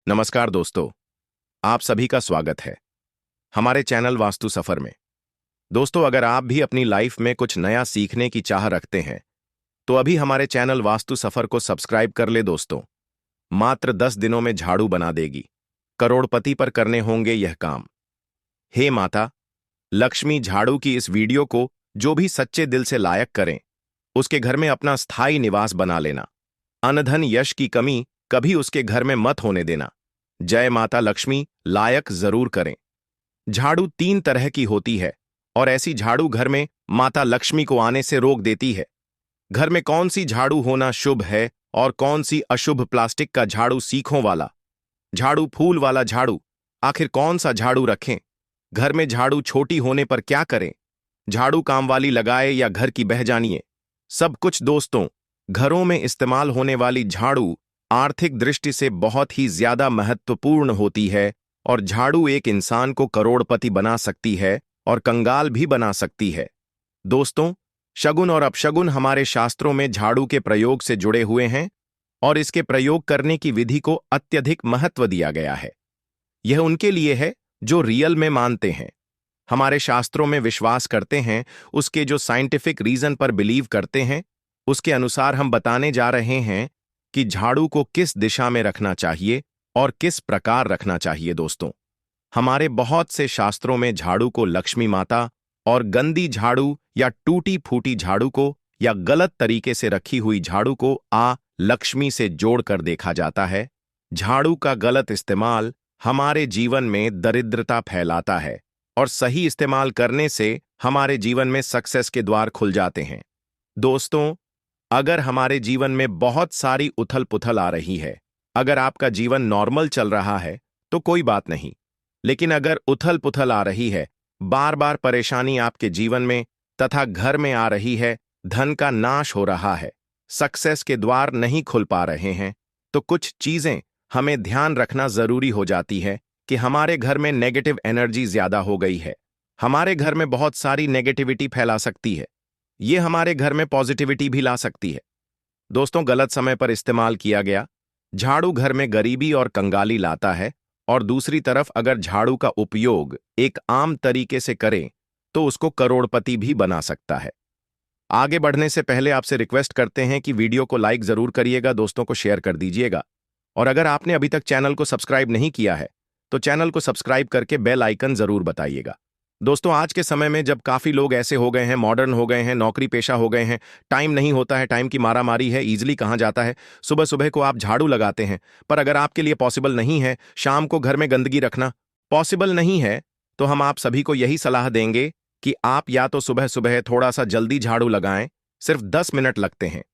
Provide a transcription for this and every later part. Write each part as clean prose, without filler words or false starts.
नमस्कार दोस्तों, आप सभी का स्वागत है हमारे चैनल वास्तु सफर में। दोस्तों, अगर आप भी अपनी लाइफ में कुछ नया सीखने की चाह रखते हैं तो अभी हमारे चैनल वास्तु सफर को सब्सक्राइब कर ले दोस्तों। मात्र 10 दिनों में झाड़ू बना देगी, करोड़पति पर करने होंगे यह काम। हे माता लक्ष्मी, झाड़ू की इस वीडियो को जो भी सच्चे दिल से लायक करें उसके घर में अपना स्थायी निवास बना लेना। अनधन यश की कमी कभी उसके घर में मत होने देना। जय माता लक्ष्मी लायक जरूर करें। झाड़ू 3 तरह की होती है और ऐसी झाड़ू घर में माता लक्ष्मी को आने से रोक देती है। घर में कौन सी झाड़ू होना शुभ है और कौन सी अशुभ? प्लास्टिक का झाड़ू, सीखों वाला झाड़ू, फूल वाला झाड़ू, आखिर कौन सा झाड़ू रखें? घर में झाड़ू छोटी होने पर क्या करें? झाड़ू काम वाली लगाए या घर की बह जानिए? सब कुछ दोस्तों। घरों में इस्तेमाल होने वाली झाड़ू आर्थिक दृष्टि से बहुत ही ज्यादा महत्वपूर्ण होती है और झाड़ू एक इंसान को करोड़पति बना सकती है और कंगाल भी बना सकती है। दोस्तों, शगुन और अपशगुन हमारे शास्त्रों में झाड़ू के प्रयोग से जुड़े हुए हैं और इसके प्रयोग करने की विधि को अत्यधिक महत्व दिया गया है। यह उनके लिए है जो रियल में मानते हैं, हमारे शास्त्रों में विश्वास करते हैं, उसके जो साइंटिफिक रीजन पर बिलीव करते हैं। उसके अनुसार हम बताने जा रहे हैं कि झाड़ू को किस दिशा में रखना चाहिए और किस प्रकार रखना चाहिए। दोस्तों, हमारे बहुत से शास्त्रों में झाड़ू को लक्ष्मी माता और गंदी झाड़ू या टूटी फूटी झाड़ू को या गलत तरीके से रखी हुई झाड़ू को लक्ष्मी से जोड़कर देखा जाता है। झाड़ू का गलत इस्तेमाल हमारे जीवन में दरिद्रता फैलाता है और सही इस्तेमाल करने से हमारे जीवन में सक्सेस के द्वार खुल जाते हैं। दोस्तों, अगर हमारे जीवन में बहुत सारी उथल पुथल आ रही है, अगर आपका जीवन नॉर्मल चल रहा है तो कोई बात नहीं, लेकिन अगर उथल पुथल आ रही है, बार बार परेशानी आपके जीवन में तथा घर में आ रही है, धन का नाश हो रहा है, सक्सेस के द्वार नहीं खुल पा रहे हैं, तो कुछ चीजें हमें ध्यान रखना जरूरी हो जाती है कि हमारे घर में नेगेटिव एनर्जी ज्यादा हो गई है, हमारे घर में बहुत सारी नेगेटिविटी फैला सकती है, ये हमारे घर में पॉजिटिविटी भी ला सकती है। दोस्तों, गलत समय पर इस्तेमाल किया गया झाड़ू घर में गरीबी और कंगाली लाता है और दूसरी तरफ अगर झाड़ू का उपयोग एक आम तरीके से करें तो उसको करोड़पति भी बना सकता है। आगे बढ़ने से पहले आपसे रिक्वेस्ट करते हैं कि वीडियो को लाइक जरूर करिएगा, दोस्तों को शेयर कर दीजिएगा और अगर आपने अभी तक चैनल को सब्सक्राइब नहीं किया है तो चैनल को सब्सक्राइब करके बेल आइकन जरूर बताइएगा। दोस्तों, आज के समय में जब काफी लोग ऐसे हो गए हैं, मॉडर्न हो गए हैं, नौकरी पेशा हो गए हैं, टाइम नहीं होता है, टाइम की मारामारी है, इजीली कहाँ जाता है, सुबह सुबह को आप झाड़ू लगाते हैं, पर अगर आपके लिए पॉसिबल नहीं है शाम को घर में गंदगी रखना, पॉसिबल नहीं है, तो हम आप सभी को यही सलाह देंगे कि आप या तो सुबह सुबह थोड़ा सा जल्दी झाड़ू लगाएं, सिर्फ 10 मिनट लगते हैं।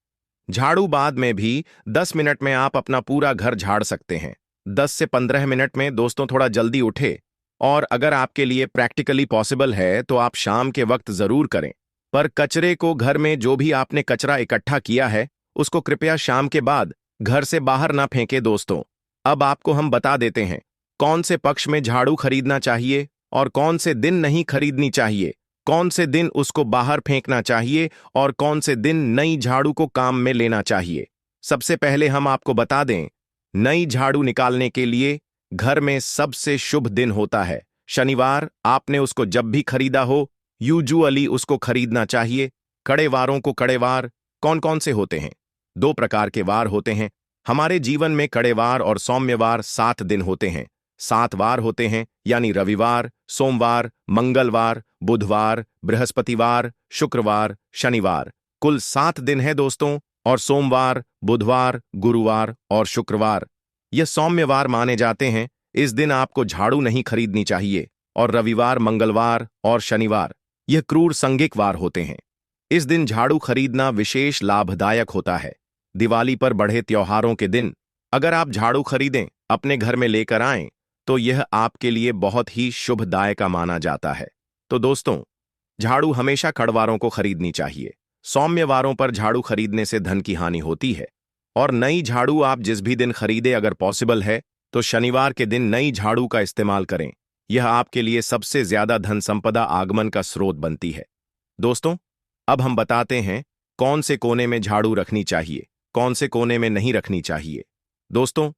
झाड़ू बाद में भी 10 मिनट में आप अपना पूरा घर झाड़ सकते हैं। 10 से 15 मिनट में दोस्तों थोड़ा जल्दी उठे और अगर आपके लिए प्रैक्टिकली पॉसिबल है तो आप शाम के वक्त जरूर करें, पर कचरे को, घर में जो भी आपने कचरा इकट्ठा किया है उसको कृपया शाम के बाद घर से बाहर ना फेंके। दोस्तों, अब आपको हम बता देते हैं कौन से पक्ष में झाड़ू खरीदना चाहिए और कौन से दिन नहीं खरीदनी चाहिए, कौन से दिन उसको बाहर फेंकना चाहिए और कौन से दिन नई झाड़ू को काम में लेना चाहिए। सबसे पहले हम आपको बता दें, नई झाड़ू निकालने के लिए घर में सबसे शुभ दिन होता है शनिवार। आपने उसको जब भी खरीदा हो यूजुअली उसको खरीदना चाहिए। कड़े वारों को, कड़े वार कौन कौन से होते हैं? 2 प्रकार के वार होते हैं हमारे जीवन में, कड़े वार और सौम्यवार। 7 दिन होते हैं, 7 वार होते हैं, यानी रविवार, सोमवार, मंगलवार, बुधवार, बृहस्पतिवार, शुक्रवार, शनिवार। कुल 7 दिन है दोस्तों, और सोमवार, बुधवार, गुरुवार और शुक्रवार ये सौम्यवार माने जाते हैं। इस दिन आपको झाड़ू नहीं खरीदनी चाहिए। और रविवार, मंगलवार और शनिवार यह क्रूर संगिक वार होते हैं। इस दिन झाड़ू खरीदना विशेष लाभदायक होता है। दिवाली पर, बड़े त्योहारों के दिन अगर आप झाड़ू खरीदें, अपने घर में लेकर आएं, तो यह आपके लिए बहुत ही शुभदायक माना जाता है। तो दोस्तों, झाड़ू हमेशा कड़वारों को खरीदनी चाहिए। सौम्यवारों पर झाड़ू खरीदने से धन की हानि होती है। और नई झाड़ू आप जिस भी दिन खरीदे, अगर पॉसिबल है तो शनिवार के दिन नई झाड़ू का इस्तेमाल करें। यह आपके लिए सबसे ज्यादा धन संपदा आगमन का स्रोत बनती है। दोस्तों, अब हम बताते हैं कौन से कोने में झाड़ू रखनी चाहिए, कौन से कोने में नहीं रखनी चाहिए। दोस्तों,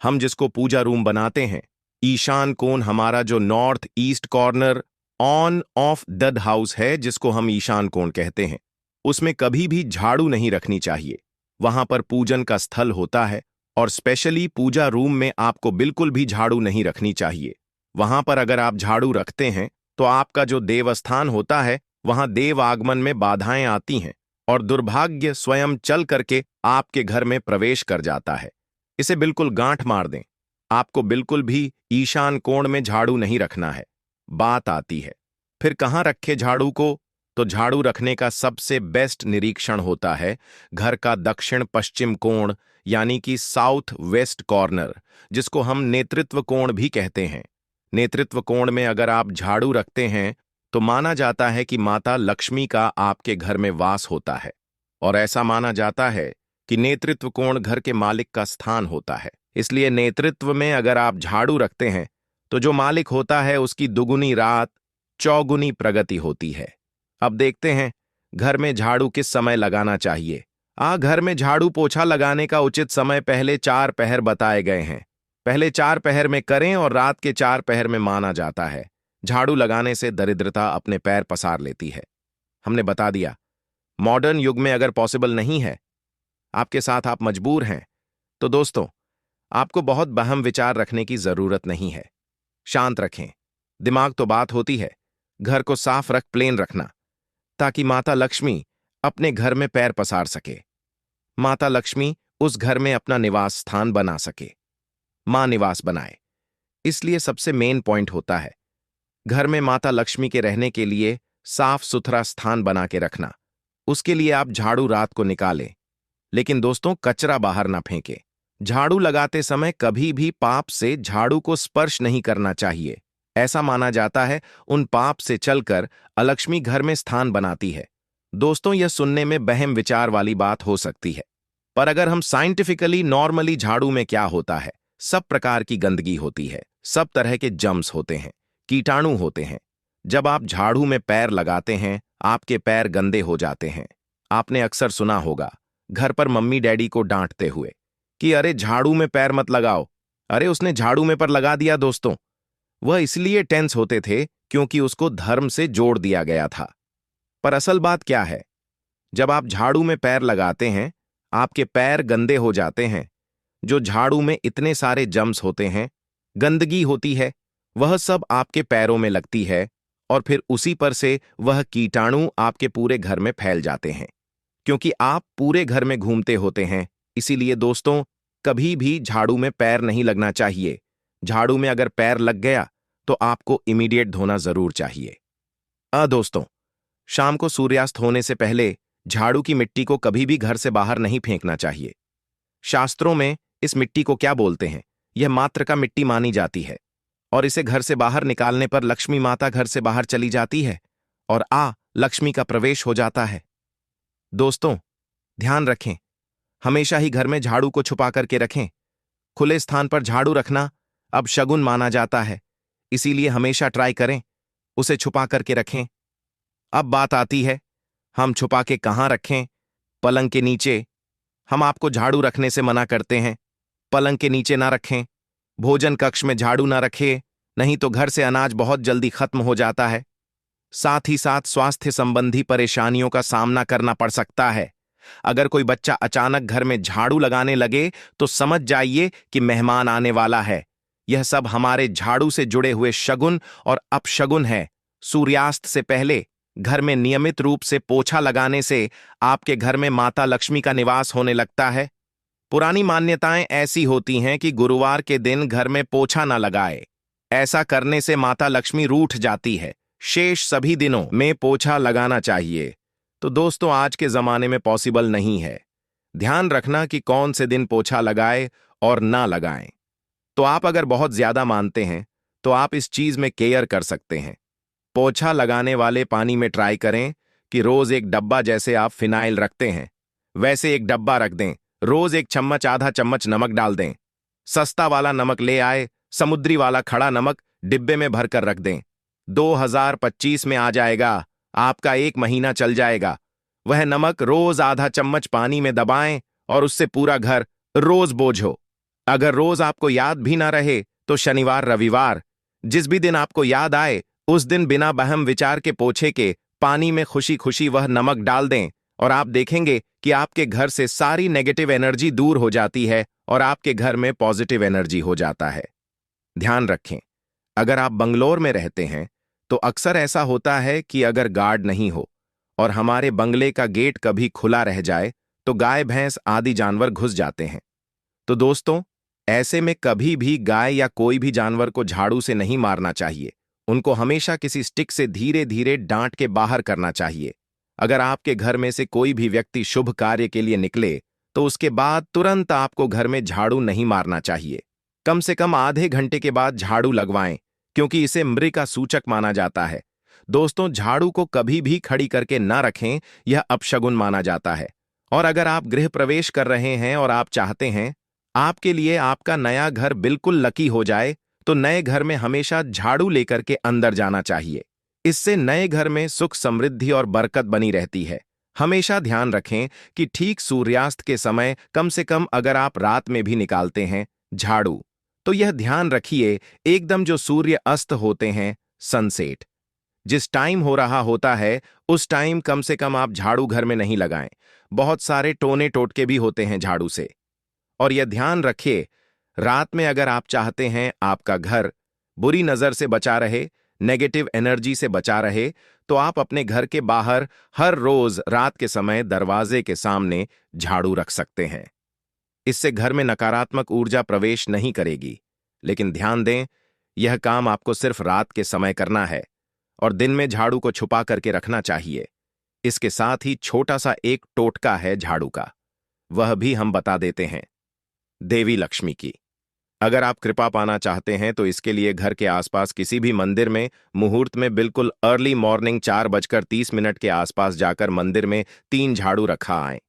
हम जिसको पूजा रूम बनाते हैं, ईशान कोण हमारा जो north east corner on off the house है, जिसको हम ईशान कोण कहते हैं, उसमें कभी भी झाड़ू नहीं रखनी चाहिए। वहां पर पूजन का स्थल होता है और स्पेशली पूजा रूम में आपको बिल्कुल भी झाड़ू नहीं रखनी चाहिए। वहां पर अगर आप झाड़ू रखते हैं तो आपका जो देवस्थान होता है वहां देव आगमन में बाधाएं आती हैं और दुर्भाग्य स्वयं चल करके आपके घर में प्रवेश कर जाता है। इसे बिल्कुल गांठ मार दें। आपको बिल्कुल भी ईशान कोण में झाड़ू नहीं रखना है। बात आती है फिर कहाँ रखे झाड़ू को, तो झाड़ू रखने का सबसे बेस्ट निरीक्षण होता है घर का दक्षिण पश्चिम कोण, यानी कि साउथ वेस्ट कॉर्नर, जिसको हम नेतृत्व कोण भी कहते हैं। नेतृत्व कोण में अगर आप झाड़ू रखते हैं तो माना जाता है कि माता लक्ष्मी का आपके घर में वास होता है और ऐसा माना जाता है कि नेतृत्व कोण घर के मालिक का स्थान होता है। इसलिए नेतृत्व में अगर आप झाड़ू रखते हैं तो जो मालिक होता है उसकी दुगुनी रात चौगुनी प्रगति होती है। अब देखते हैं घर में झाड़ू किस समय लगाना चाहिए। घर में झाड़ू पोछा लगाने का उचित समय पहले 4 पहर बताए गए हैं। पहले 4 पहर में करें और रात के 4 पहर में माना जाता है। झाड़ू लगाने से दरिद्रता अपने पैर पसार लेती है। हमने बता दिया। मॉडर्न युग में अगर पॉसिबल नहीं है, आपके साथ आप मजबूर हैं, तो दोस्तों आपको बहुत बहम विचार रखने की जरूरत नहीं है। शांत रखें, दिमाग तो बात होती है। घर को साफ रख, प्लेन रखना, ताकि माता लक्ष्मी अपने घर में पैर पसार सके। माता लक्ष्मी उस घर में अपना निवास स्थान बना सके, मां निवास बनाए। इसलिए सबसे मेन पॉइंट होता है घर में माता लक्ष्मी के रहने के लिए साफ सुथरा स्थान बना के रखना। उसके लिए आप झाड़ू रात को निकालें, लेकिन दोस्तों कचरा बाहर ना फेंके। झाड़ू लगाते समय कभी भी पाप से झाड़ू को स्पर्श नहीं करना चाहिए। ऐसा माना जाता है उन पाप से चलकर अलक्ष्मी घर में स्थान बनाती है। दोस्तों यह सुनने में बहम विचार वाली बात हो सकती है, पर अगर हम साइंटिफिकली नॉर्मली झाड़ू में क्या होता है, सब प्रकार की गंदगी होती है, सब तरह के जम्स होते हैं, कीटाणु होते हैं। जब आप झाड़ू में पैर लगाते हैं आपके पैर गंदे हो जाते हैं। आपने अक्सर सुना होगा घर पर मम्मी डैडी को डांटते हुए कि अरे झाड़ू में पैर मत लगाओ, अरे उसने झाड़ू में पर लगा दिया। दोस्तों वह इसलिए टेंस होते थे क्योंकि उसको धर्म से जोड़ दिया गया था। पर असल बात क्या है, जब आप झाड़ू में पैर लगाते हैं आपके पैर गंदे हो जाते हैं। जो झाड़ू में इतने सारे जम्स होते हैं, गंदगी होती है, वह सब आपके पैरों में लगती है और फिर उसी पर से वह कीटाणु आपके पूरे घर में फैल जाते हैं। क्योंकि आप पूरे घर में घूमते होते हैं, इसीलिए दोस्तों कभी भी झाड़ू में पैर नहीं लगना चाहिए। झाड़ू में अगर पैर लग गया तो आपको इमीडिएट धोना जरूर चाहिए। दोस्तों शाम को सूर्यास्त होने से पहले झाड़ू की मिट्टी को कभी भी घर से बाहर नहीं फेंकना चाहिए। शास्त्रों में इस मिट्टी को क्या बोलते हैं, यह मात्र का मिट्टी मानी जाती है और इसे घर से बाहर निकालने पर लक्ष्मी माता घर से बाहर चली जाती है और लक्ष्मी का प्रवेश हो जाता है। दोस्तों ध्यान रखें, हमेशा ही घर में झाड़ू को छुपा करके रखें। खुले स्थान पर झाड़ू रखना अब शगुन माना जाता है, इसीलिए हमेशा ट्राई करें उसे छुपा करके रखें। अब बात आती है हम छुपा के कहां रखें। पलंग के नीचे। हम आपको झाड़ू रखने से मना करते हैं, पलंग के नीचे ना रखें। भोजन कक्ष में झाड़ू ना रखें, नहीं तो घर से अनाज बहुत जल्दी खत्म हो जाता है। साथ ही साथ स्वास्थ्य संबंधी परेशानियों का सामना करना पड़ सकता है। अगर कोई बच्चा अचानक घर में झाड़ू लगाने लगे तो समझ जाइए कि मेहमान आने वाला है। यह सब हमारे झाड़ू से जुड़े हुए शगुन और अपशगुन है। सूर्यास्त से पहले घर में नियमित रूप से पोछा लगाने से आपके घर में माता लक्ष्मी का निवास होने लगता है। पुरानी मान्यताएं ऐसी होती हैं कि गुरुवार के दिन घर में पोछा न लगाए, ऐसा करने से माता लक्ष्मी रूठ जाती है। शेष सभी दिनों में पोछा लगाना चाहिए। तो दोस्तों आज के जमाने में पॉसिबल नहीं है। ध्यान रखना कि कौन से दिन पोछा लगाए और ना लगाएं। तो आप अगर बहुत ज्यादा मानते हैं तो आप इस चीज में केयर कर सकते हैं। पोछा लगाने वाले पानी में ट्राई करें कि रोज एक डब्बा, जैसे आप फिनाइल रखते हैं वैसे एक डब्बा रख दें। रोज एक चम्मच आधा चम्मच नमक डाल दें। सस्ता वाला नमक ले आए, समुद्री वाला खड़ा नमक डिब्बे में भरकर रख दें। 2025 में आ जाएगा, आपका 1 महीना चल जाएगा। वह नमक रोज आधा चम्मच पानी में दबाएं और उससे पूरा घर रोज बोझो। अगर रोज आपको याद भी ना रहे तो शनिवार रविवार जिस भी दिन आपको याद आए उस दिन बिना बहम विचार के पोछे के पानी में खुशी खुशी वह नमक डाल दें और आप देखेंगे कि आपके घर से सारी नेगेटिव एनर्जी दूर हो जाती है और आपके घर में पॉजिटिव एनर्जी हो जाता है। ध्यान रखें, अगर आप बंगलोर में रहते हैं तो अक्सर ऐसा होता है कि अगर गार्ड नहीं हो और हमारे बंगले का गेट कभी खुला रह जाए तो गाय भैंस आदि जानवर घुस जाते हैं। तो दोस्तों, ऐसे में कभी भी गाय या कोई भी जानवर को झाड़ू से नहीं मारना चाहिए। उनको हमेशा किसी स्टिक से धीरे धीरे डांट के बाहर करना चाहिए। अगर आपके घर में से कोई भी व्यक्ति शुभ कार्य के लिए निकले तो उसके बाद तुरंत आपको घर में झाड़ू नहीं मारना चाहिए। कम से कम आधे घंटे के बाद झाड़ू लगवाएं, क्योंकि इसे मृत्यु का सूचक माना जाता है। दोस्तों, झाड़ू को कभी भी खड़ी करके ना रखें, यह अपशगुन माना जाता है। और अगर आप गृह प्रवेश कर रहे हैं और आप चाहते हैं आपके लिए आपका नया घर बिल्कुल लकी हो जाए, तो नए घर में हमेशा झाड़ू लेकर के अंदर जाना चाहिए। इससे नए घर में सुख समृद्धि और बरकत बनी रहती है। हमेशा ध्यान रखें कि ठीक सूर्यास्त के समय, कम से कम अगर आप रात में भी निकालते हैं झाड़ू, तो यह ध्यान रखिए एकदम जो सूर्य अस्त होते हैं, सनसेट जिस टाइम हो रहा होता है उस टाइम कम से कम आप झाड़ू घर में नहीं लगाएं। बहुत सारे टोने टोटके भी होते हैं झाड़ू से। और यह ध्यान रखिए, रात में अगर आप चाहते हैं आपका घर बुरी नजर से बचा रहे, नेगेटिव एनर्जी से बचा रहे, तो आप अपने घर के बाहर हर रोज रात के समय दरवाजे के सामने झाड़ू रख सकते हैं। इससे घर में नकारात्मक ऊर्जा प्रवेश नहीं करेगी। लेकिन ध्यान दें, यह काम आपको सिर्फ रात के समय करना है और दिन में झाड़ू को छुपा करके रखना चाहिए। इसके साथ ही छोटा सा एक टोटका है झाड़ू का, वह भी हम बता देते हैं। देवी लक्ष्मी की अगर आप कृपा पाना चाहते हैं तो इसके लिए घर के आसपास किसी भी मंदिर में मुहूर्त में बिल्कुल अर्ली मॉर्निंग 4:30 के आसपास जाकर मंदिर में 3 झाड़ू रखा आए।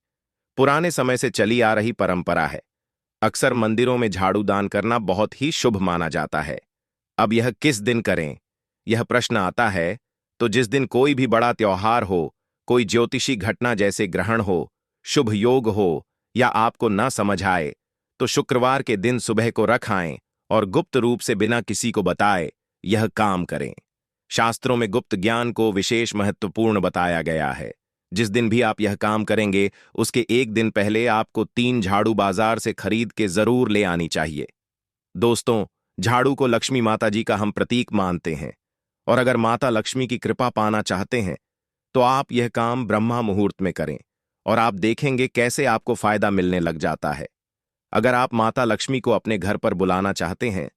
पुराने समय से चली आ रही परंपरा है। अक्सर मंदिरों में झाड़ू दान करना बहुत ही शुभ माना जाता है। अब यह किस दिन करें, यह प्रश्न आता है, तो जिस दिन कोई भी बड़ा त्योहार हो, कोई ज्योतिषी घटना जैसे ग्रहण हो, शुभ योग हो, या आपको ना समझ आए तो शुक्रवार के दिन सुबह को रख आएं और गुप्त रूप से बिना किसी को बताए यह काम करें। शास्त्रों में गुप्त ज्ञान को विशेष महत्वपूर्ण बताया गया है। जिस दिन भी आप यह काम करेंगे उसके एक दिन पहले आपको 3 झाड़ू बाजार से खरीद के जरूर ले आनी चाहिए। दोस्तों, झाड़ू को लक्ष्मी माता जी का हम प्रतीक मानते हैं और अगर माता लक्ष्मी की कृपा पाना चाहते हैं तो आप यह काम ब्रह्मा मुहूर्त में करें और आप देखेंगे कैसे आपको फायदा मिलने लग जाता है। अगर आप माता लक्ष्मी को अपने घर पर बुलाना चाहते हैं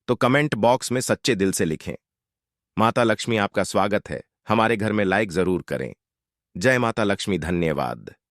तो कमेंट बॉक्स में सच्चे दिल से लिखें, माता लक्ष्मी आपका स्वागत है, हमारे घर में लाइक जरूर करें। जय माता लक्ष्मी। धन्यवाद।